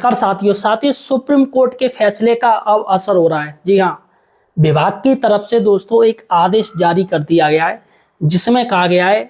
नमस्कार साथियों supreme court के फैसले का अब असर हो रहा है। जी हाँ, विभाग की तरफ से दोस्तों एक आदेश जारी कर दिया गया है जिसमें कहा गया है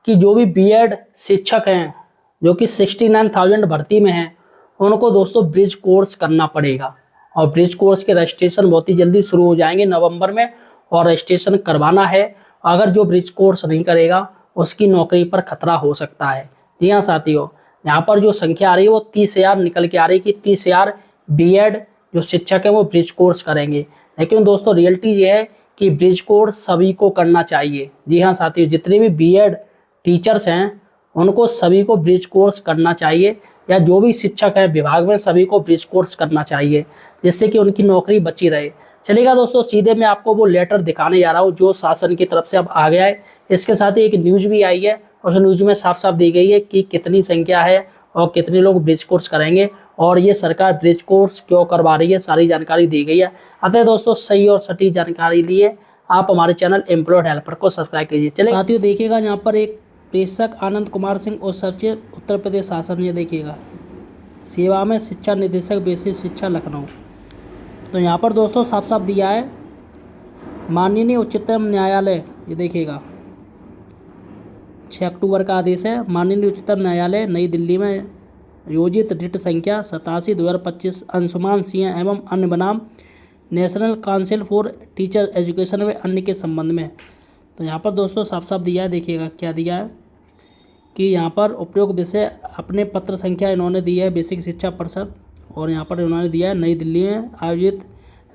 कि जो भी बीएड शिक्षक हैं जो कि 69,000 भर्ती में हैं उनको दोस्तों ब्रिज कोर्स करना पड़ेगा और ब्रिज कोर्स के रजिस्ट्रेशन बहुत ही जल्दी शुरू हो जाएंगे नवंबर में और रजिस्ट्रेशन करवाना है। अगर जो ब्रिज कोर्स नहीं करेगा उसकी नौकरी पर खतरा हो सकता है। जी हाँ साथियों, यहाँ पर जो संख्या आ रही है वो 30,000 निकल के आ रही है कि 30,000 बीएड जो शिक्षक है वो ब्रिज कोर्स करेंगे। लेकिन दोस्तों रियलिटी ये है कि ब्रिज कोर्स सभी को करना चाहिए। जी हाँ साथियों, जितने भी बीएड टीचर्स हैं उनको सभी को ब्रिज कोर्स करना चाहिए या जो भी शिक्षक है विभाग में सभी को ब्रिज कोर्स करना चाहिए जिससे कि उनकी नौकरी बची रहे। चलिएगा दोस्तों, सीधे मैं आपको वो लेटर दिखाने जा रहा हूँ जो शासन की तरफ से अब आ गया है। इसके साथ ही एक न्यूज़ भी आई है और उस न्यूज़ में साफ साफ दी गई है कि कितनी संख्या है और कितने लोग ब्रिज कोर्स करेंगे और ये सरकार ब्रिज कोर्स क्यों करवा रही है, सारी जानकारी दी गई है। अतः दोस्तों सही और सटीक जानकारी लिए आप हमारे चैनल एम्प्लॉयड हेल्पर को सब्सक्राइब कीजिए। चलिए साथियों, देखिएगा यहाँ पर एक प्रेषक आनंद कुमार सिंह और सचिव उत्तर प्रदेश शासन, ये देखिएगा सेवा में शिक्षा निदेशक बेसिक शिक्षा लखनऊ। तो यहाँ पर दोस्तों साफ साफ दिया है माननीय उच्चतम न्यायालय, ये देखिएगा 6 अक्टूबर का आदेश है। माननीय उच्चतम न्यायालय नई दिल्ली में योजित रिट संख्या 87/2025 अंशुमान सिंह एवं अन्य बनाम national council for teacher education व अन्य के संबंध में। तो यहाँ पर दोस्तों साफ साफ दिया है, देखिएगा क्या दिया है कि यहाँ पर उपयोग विषय अपने पत्र संख्या इन्होंने दी है बेसिक शिक्षा परिषद और यहाँ पर इन्होंने दिया है नई दिल्ली में आयोजित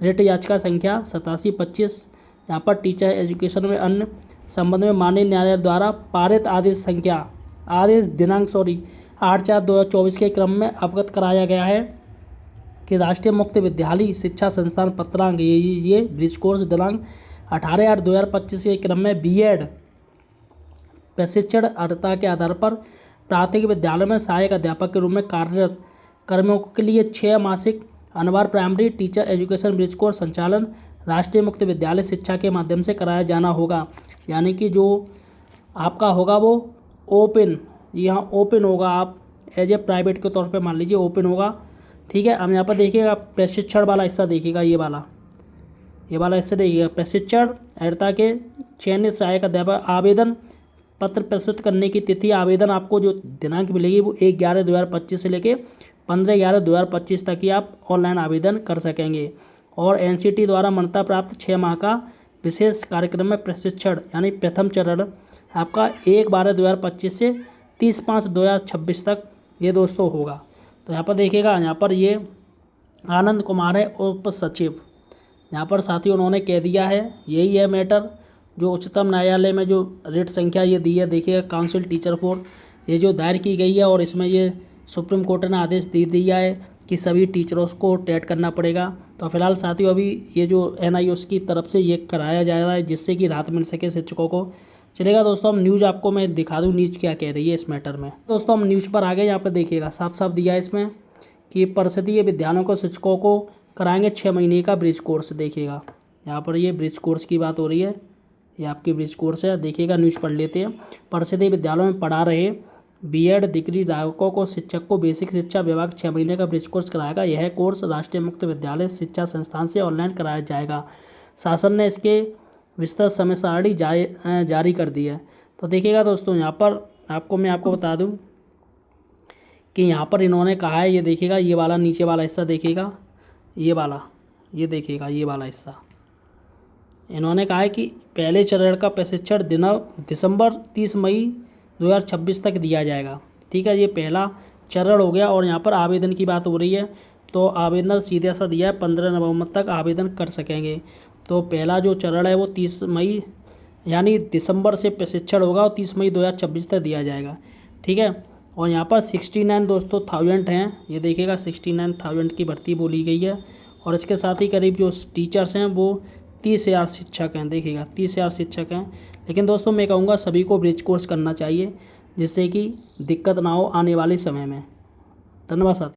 रिट याचिका संख्या 87/25 यहाँ पर टीचर एजुकेशन में अन्य संबंध में माननीय न्यायालय द्वारा पारित आदेश दिनांक 8/4/2024 के क्रम में अवगत कराया गया है कि राष्ट्रीय मुक्त विद्यालय शिक्षा संस्थान पत्रांक ये ब्रिज कोर्स दिनांक 18/8/2025 के क्रम में बीएड प्रशिक्षण अर्हता के आधार पर प्राथमिक विद्यालय में सहायक अध्यापक के रूप में कार्यरत कर्मियों के लिए 6 मासिक अनिवार्य primary teacher education bridge course संचालन राष्ट्रीय मुक्त विद्यालय शिक्षा के माध्यम से कराया जाना होगा। यानी कि जो आपका होगा वो ओपन, यहाँ ओपन होगा, आप एज ए प्राइवेट के तौर पे मान लीजिए ओपन होगा। ठीक है, अब यहाँ पर देखिएगा प्रशिक्षण वाला हिस्सा देखिएगा, ये वाला हिस्सा देखिएगा प्रशिक्षण अर्हता के चयनित सहायक अध्यापक आवेदन पत्र प्रस्तुत करने की तिथि आवेदन आपको जो दिनांक मिलेगी वो 1/11/2025 से लेके 15/11/2025 तक ही आप ऑनलाइन आवेदन कर सकेंगे। और एनसीटी द्वारा मान्यता प्राप्त 6 माह का विशेष कार्यक्रम में प्रशिक्षण यानी प्रथम चरण आपका 1/12/2025 से 30/5/2026 तक ये दोस्तों होगा। तो यहाँ पर देखिएगा, यहाँ पर ये आनंद कुमार है उप सचिव, यहाँ पर साथियों उन्होंने कह दिया है यही है मैटर जो उच्चतम न्यायालय में जो रिट संख्या ये दी है। देखिएगा काउंसिल टीचर फॉर ये जो दायर की गई है और इसमें ये सुप्रीम कोर्ट ने आदेश दे दिया है कि सभी टीचरों को टेट करना पड़ेगा। तो फिलहाल साथियों अभी ये जो एनआईओएस की तरफ से ये कराया जा रहा है जिससे कि राहत मिल सके शिक्षकों को। चलेगा दोस्तों, हम न्यूज़ आपको मैं दिखा दूँ न्यूज़ क्या कह रही है इस मैटर में। दोस्तों हम न्यूज़ पर आ गए, यहाँ पर देखिएगा साफ साफ दिया है इसमें कि परिषदीय विद्यालयों को शिक्षकों को कराएंगे 6 महीने का ब्रिज कोर्स। देखिएगा यहाँ पर ये ब्रिज कोर्स की बात हो रही है, ये आपकी ब्रिज कोर्स है। देखिएगा न्यूज़ पढ़ लेते हैं। परिषदीय विद्यालयों में पढ़ा रहे बीएड डिग्री धारकों को शिक्षक को बेसिक शिक्षा विभाग 6 महीने का ब्रिज कोर्स कराएगा। यह कोर्स राष्ट्रीय मुक्त विद्यालय शिक्षा संस्थान से ऑनलाइन कराया जाएगा। शासन ने इसके विस्तृत समय सारणी जारी कर दी है। तो देखिएगा दोस्तों यहाँ पर आपको बता दूँ कि यहाँ पर इन्होंने कहा है, ये देखिएगा ये वाला नीचे वाला हिस्सा देखिएगा, ये देखिएगा ये वाला हिस्सा इन्होंने कहा है कि पहले चरण का प्रशिक्षण दिसंबर 30 मई 2026 तक दिया जाएगा। ठीक है, ये पहला चरण हो गया। और यहाँ पर आवेदन की बात हो रही है तो आवेदन सीधा सा दिया है 15 नवंबर तक आवेदन कर सकेंगे। तो पहला जो चरण है वो 30 मई यानी दिसंबर से प्रशिक्षण होगा और 30 मई 2026 तक दिया जाएगा। ठीक है, और यहाँ पर 69 दोस्तों 1000 हैं, ये देखिएगा 69,000 की भर्ती बोली गई है। और इसके साथ ही करीब जो टीचर्स हैं वो 30,000 शिक्षक हैं। देखिएगा 30,000 शिक्षक हैं। लेकिन दोस्तों मैं कहूँगा सभी को ब्रिज कोर्स करना चाहिए जिससे कि दिक्कत ना हो आने वाले समय में। धन्यवाद साथी।